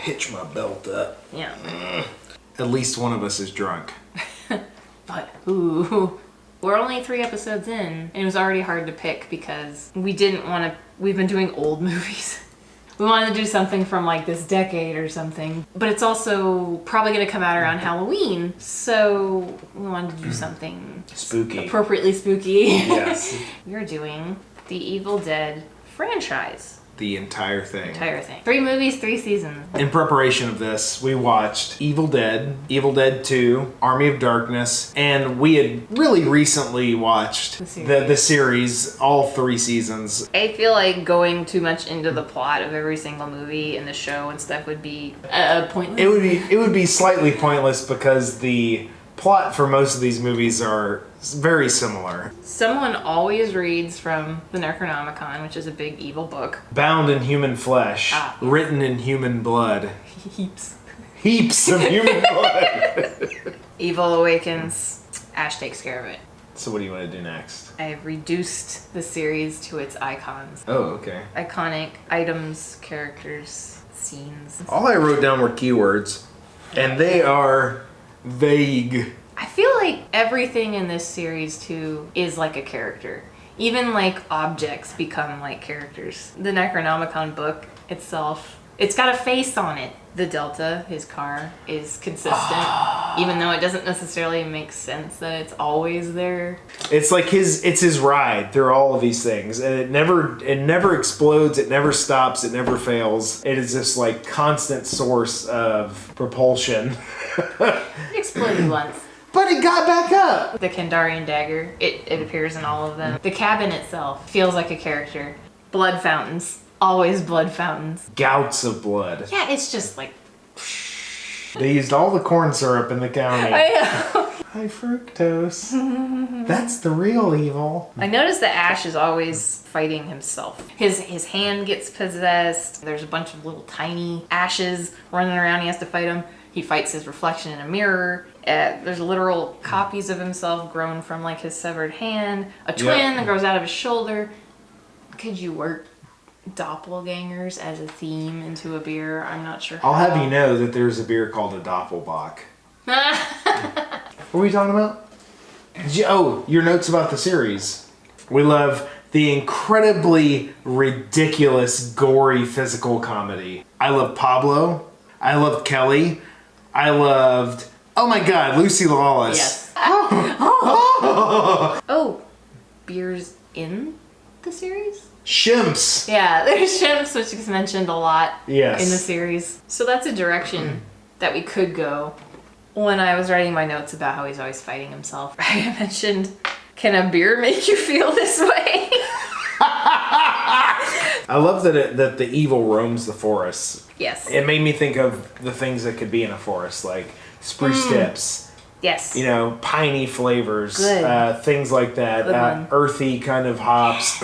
hitch my belt up. Yeah. At least one of us is drunk. But, ooh. We're only 3 episodes in, and it was already hard to pick because we've been doing old movies. We wanted to do something from like this decade or something, but it's also probably going to come out around Halloween, so we wanted to do something spooky. Appropriately spooky. Yes. We're doing the Evil Dead franchise. The entire thing. 3 movies, 3 seasons. In preparation of this, we watched Evil Dead 2, Army of Darkness, and we had really recently watched the series, all 3 seasons. I feel like going too much into the plot of every single movie and the show and stuff would be pointless. It would be slightly pointless because the plot for most of these movies are very similar. Someone always reads from the Necronomicon, which is a big evil book. Bound in human flesh, written in human blood. Heaps of human blood. Evil awakens. Ash takes care of it. So what do you want to do next? I have reduced the series to its icons. Oh, okay. Iconic items, characters, scenes. All I wrote down were keywords, and they are vague. I feel like everything in this series too is like a character. Even like objects become like characters. The Necronomicon book itself, it's got a face on it. The Delta, his car, is consistent, even though it doesn't necessarily make sense that it's always there. It's like it's his ride through all of these things, and it never explodes, it never stops, it never fails. It is this like constant source of propulsion. It exploded once. But it got back up! The Kandarian dagger, it appears in all of them. The cabin itself feels like a character. Blood fountains. Always blood fountains. Gouts of blood. Yeah, it's just like... They used all the corn syrup in the county. I know. High fructose. That's the real evil. I noticed that Ash is always fighting himself. His hand gets possessed. There's a bunch of little tiny Ashes running around. He has to fight them. He fights his reflection in a mirror. There's literal copies of himself grown from like his severed hand. A twin that grows out of his shoulder. Could you work doppelgangers as a theme into a beer? I'm not sure how. I'll have you know that there's a beer called a Doppelbock. What were we talking about? Your notes about the series. We love the incredibly ridiculous, gory physical comedy. I love Pablo. I loved Kelly. I loved, oh my God, Lucy Lawless. Yes. Beers in the series? Shimps. Yeah, there's Shimps, which is mentioned a lot in the Yes. series. So that's a direction that we could go. When I was writing my notes about how he's always fighting himself, I mentioned, can a beer make you feel this way? I love that the evil roams the forests. Yes. It made me think of the things that could be in a forest, like spruce tips. Yes. Piney flavors. Good. Things like that. Earthy kind of hops.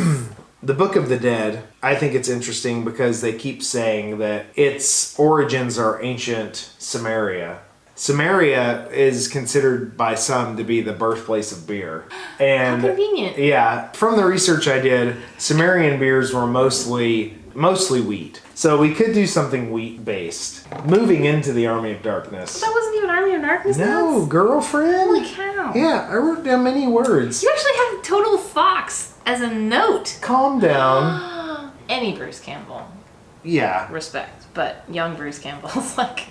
The Book of the Dead, I think it's interesting because they keep saying that its origins are ancient Samaria. Samaria is considered by some to be the birthplace of beer. And how convenient. Yeah, from the research I did, Sumerian beers were mostly wheat. So we could do something wheat-based. Moving into the Army of Darkness. That wasn't even Army of Darkness? No, notes? girlfriend. Holy cow. Yeah, I wrote down many words. You actually have Total Fox as a note. Calm down. Any Bruce Campbell. Yeah. Respect. But young Bruce Campbell's like...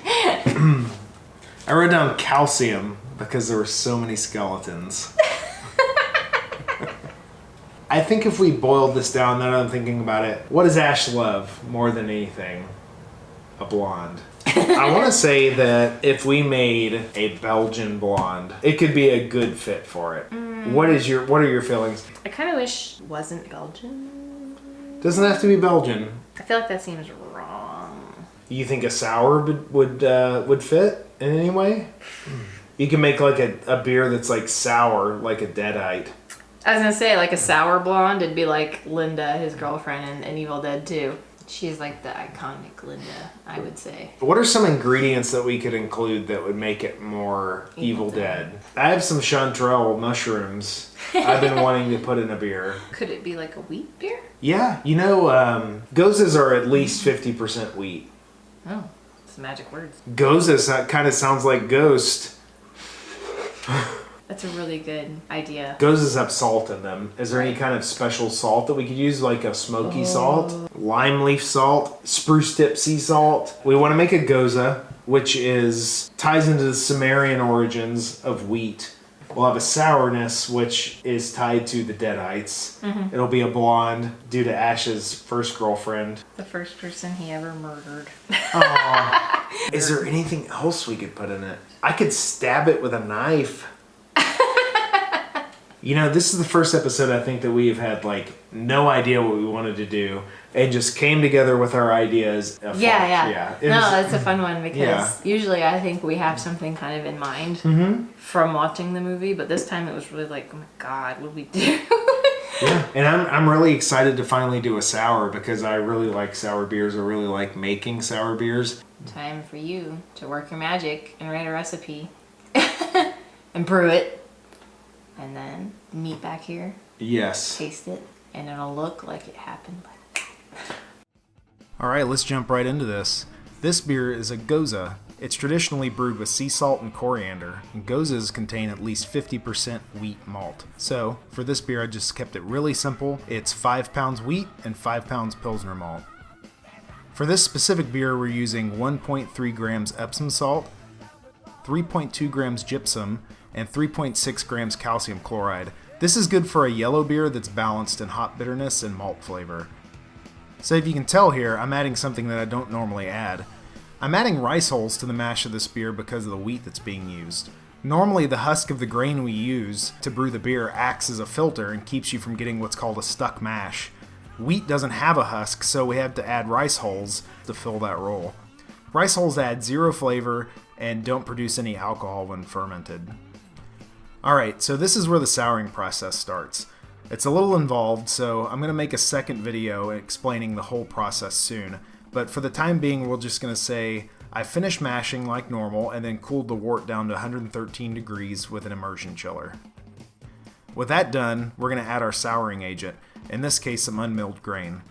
I wrote down calcium because there were so many skeletons. I think if we boiled this down, now that I'm thinking about it, what does Ash love more than anything? A blonde. I want to say that if we made a Belgian blonde, it could be a good fit for it. What are your feelings? I kind of wish it wasn't Belgian. Doesn't have to be Belgian. I feel like that seems wrong. You think a sour would fit in any way? You can make like a beer that's like sour, like a Deadite. I was gonna say, like a sour blonde, it'd be like Linda, his girlfriend in Evil Dead 2. She's like the iconic Linda, I would say. What are some ingredients that we could include that would make it more Evil Dead? I have some chanterelle mushrooms I've been wanting to put in a beer. Could it be like a wheat beer? Yeah, Gozes are at least 50% wheat. Oh, it's magic words. Goza kind of sounds like ghost. That's a really good idea. Gozas have salt in them. Is there any kind of special salt that we could use, like a smoky salt? Lime leaf salt? Spruce tip sea salt? We want to make a goza, which ties into the Sumerian origins of wheat. We'll have a sourness, which is tied to the Deadites. Mm-hmm. It'll be a blonde due to Ash's first girlfriend. The first person he ever murdered. Aww. Is there anything else we could put in it? I could stab it with a knife. You know, this is the first episode I think that we have had like no idea what we wanted to do and just came together with our ideas. Yeah. That's a fun one because usually I think we have something kind of in mind from watching the movie, but this time it was really like, oh my God, what do we do? Yeah, and I'm really excited to finally do a sour because I really like sour beers. I really like making sour beers. Time for you to work your magic and write a recipe and brew it. And then meat back here. Yes. Taste it, and it'll look like it happened. All right, let's jump right into this. This beer is a goza. It's traditionally brewed with sea salt and coriander, and gozas contain at least 50% wheat malt. So, for this beer, I just kept it really simple. It's 5 pounds wheat and 5 pounds Pilsner malt. For this specific beer, we're using 1.3 grams Epsom salt, 3.2 grams gypsum, and 3.6 grams calcium chloride. This is good for a yellow beer that's balanced in hop bitterness and malt flavor. So if you can tell here, I'm adding something that I don't normally add. I'm adding rice hulls to the mash of this beer because of the wheat that's being used. Normally the husk of the grain we use to brew the beer acts as a filter and keeps you from getting what's called a stuck mash. Wheat doesn't have a husk, so we have to add rice hulls to fill that role. Rice hulls add zero flavor and don't produce any alcohol when fermented. Alright, so this is where the souring process starts. It's a little involved, so I'm going to make a second video explaining the whole process soon. But for the time being, we're just going to say I finished mashing like normal and then cooled the wort down to 113 degrees with an immersion chiller. With that done, we're going to add our souring agent, in this case some unmilled grain.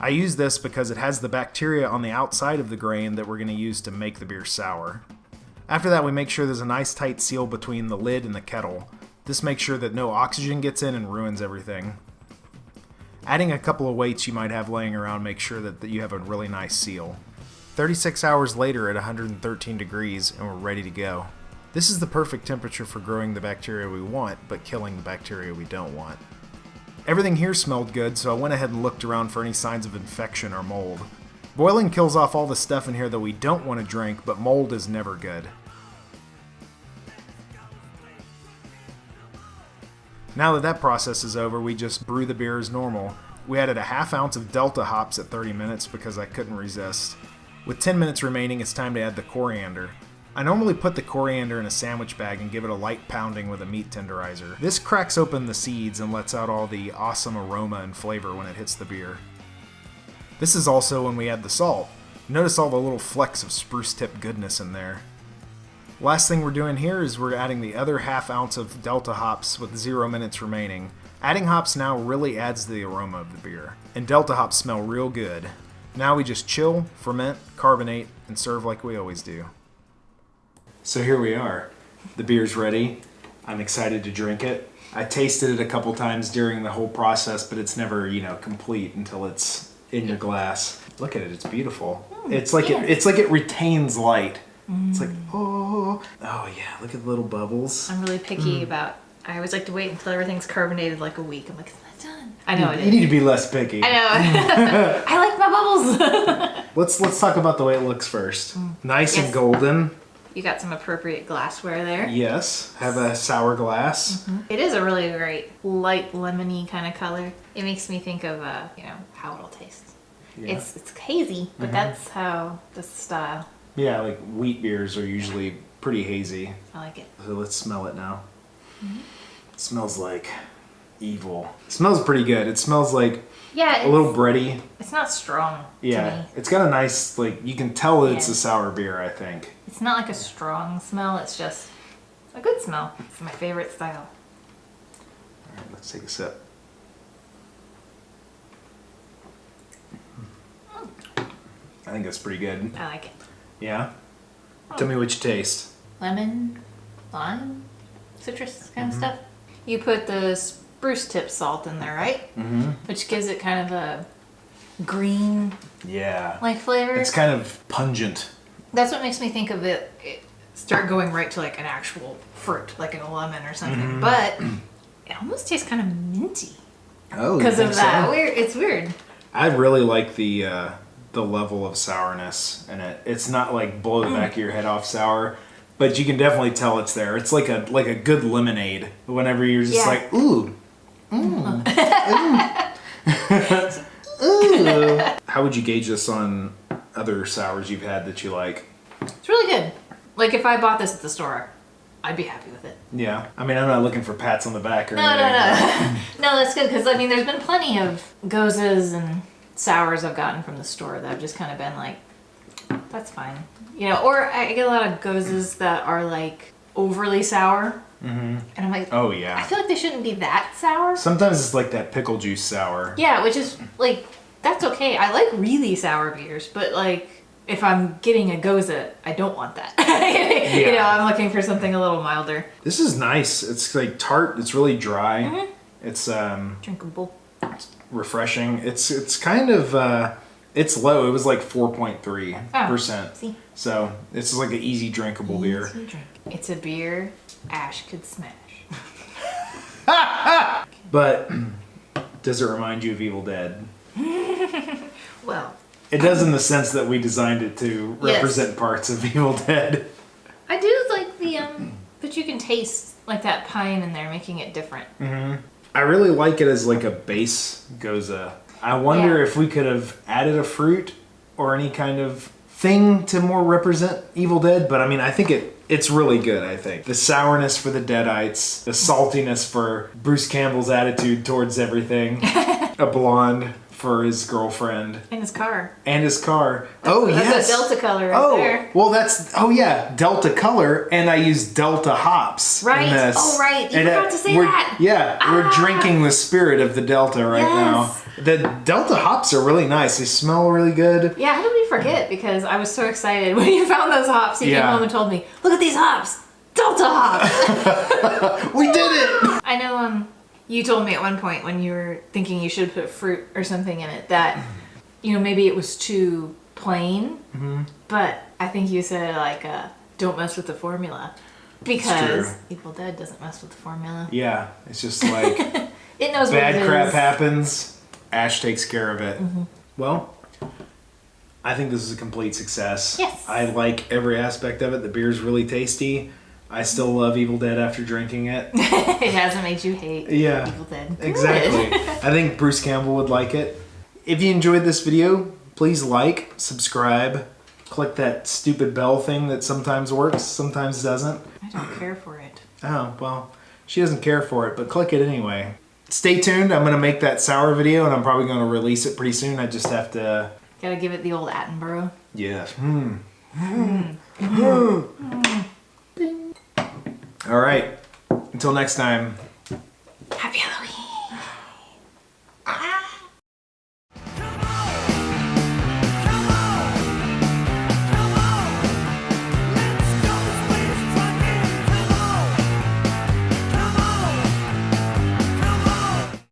I use this because it has the bacteria on the outside of the grain that we're going to use to make the beer sour. After that, we make sure there's a nice tight seal between the lid and the kettle. This makes sure that no oxygen gets in and ruins everything. Adding a couple of weights you might have laying around makes sure that you have a really nice seal. 36 hours later at 113 degrees and we're ready to go. This is the perfect temperature for growing the bacteria we want, but killing the bacteria we don't want. Everything here smelled good, so I went ahead and looked around for any signs of infection or mold. Boiling kills off all the stuff in here that we don't want to drink, but mold is never good. Now that process is over, we just brew the beer as normal. We added a half ounce of Delta hops at 30 minutes because I couldn't resist. With 10 minutes remaining, it's time to add the coriander. I normally put the coriander in a sandwich bag and give it a light pounding with a meat tenderizer. This cracks open the seeds and lets out all the awesome aroma and flavor when it hits the beer. This is also when we add the salt. Notice all the little flecks of spruce tip goodness in there. Last thing we're doing here is we're adding the other half ounce of Delta hops with 0 minutes remaining. Adding hops now really adds to the aroma of the beer, and Delta hops smell real good. Now we just chill, ferment, carbonate, and serve like we always do. So here we are. The beer's ready. I'm excited to drink it. I tasted it a couple times during the whole process, but it's never, complete until it's in your glass. Look at it, it's beautiful. It's like it retains light. It's like, oh yeah, look at the little bubbles. I'm really picky about, I always like to wait until everything's carbonated like a week. I'm like, it's not done. I know it is. You need to be less picky. I know. I like my bubbles. Let's talk about the way it looks first. Nice and golden. You got some appropriate glassware there. Yes, have a sour glass. It is a really great light lemony kind of color. It makes me think of, how it'll taste. Yeah. It's hazy, but that's how the style. Yeah, like wheat beers are usually pretty hazy. I like it. So let's smell it now. It smells like evil. It smells pretty good. It smells like a little bready. It's not strong to me. It's got a nice, you can tell that it's a sour beer, I think. It's not like a strong smell. It's just a good smell. It's my favorite style. All right, let's take a sip. I think that's pretty good. I like it. Yeah? Tell me what you taste. Lemon, lime, citrus kind of stuff. You put the spruce tip salt in there, right? Mm-hmm. Which gives it kind of a green like flavor. It's kind of pungent. That's what makes me think of it start going right to like an actual fruit, like in a lemon or something. But it almost tastes kind of minty. Oh, because of that. So? It's weird. I really like the level of sourness in it. It's not like blow the back of your head off sour, but you can definitely tell it's there. It's like a good lemonade. Whenever you're just like, ooh, ooh. How would you gauge this on other sours you've had that you like? It's really good. Like if I bought this at the store, I'd be happy with it. Yeah. I mean, I'm not looking for pats on the back or anything. No. No, that's good because I mean, there's been plenty of gozas and sours I've gotten from the store that I've just kind of been like, that's fine. You know, or I get a lot of gozas that are like overly sour. Mm-hmm. And I'm like, oh yeah. I feel like they shouldn't be that sour. Sometimes it's like that pickle juice sour. Yeah, which is like, that's okay. I like really sour beers, but like, if I'm getting a goza, I don't want that. You know, I'm looking for something a little milder. This is nice. It's like tart. It's really dry. Mm-hmm. It's drinkable. It's refreshing. It's kind of it's low. It was like 4.3%. See? So it's like an easy drinkable beer. Drink. It's a beer Ash could smash. But does it remind you of Evil Dead? Well, it does in the sense that we designed it to represent parts of Evil Dead. I do like the but you can taste like that pine in there, making it different. Mm-hmm. I really like it as like a base goza. I wonder if we could have added a fruit or any kind of thing to more represent Evil Dead, but I mean, I think it's really good, I think. The sourness for the Deadites, the saltiness for Bruce Campbell's attitude towards everything, a blonde for his girlfriend. And his car. Oh, yes. That's a Delta color right there. Well, Delta color, and I use Delta hops right. in this. Oh, right. You forgot to say that. Yeah, we're drinking the spirit of the Delta right now. The Delta hops are really nice. They smell really good. Yeah, how did we forget? Because I was so excited when you found those hops. You came home and told me, look at these hops. Delta hops. We did it. I know you told me at one point when you were thinking you should put fruit or something in it that, you know, maybe it was too plain. Mm-hmm. But I think you said, like, don't mess with the formula. Because Evil Dead doesn't mess with the formula. Yeah, it's just like, it knows bad what it crap is. happens, Ash takes care of it. Mm-hmm. Well, I think this is a complete success. Yes. I like every aspect of it. The beer's really tasty. I still love Evil Dead after drinking it. It hasn't made you hate Evil Dead. Exactly. I think Bruce Campbell would like it. If you enjoyed this video, please like, subscribe, click that stupid bell thing that sometimes works, sometimes doesn't. I don't care for it. Oh, well, she doesn't care for it, but click it anyway. Stay tuned. I'm going to make that sour video, and I'm probably going to release it pretty soon. I just have to... Gotta give it the old Attenborough. Yes. All right. Until next time. Happy Halloween.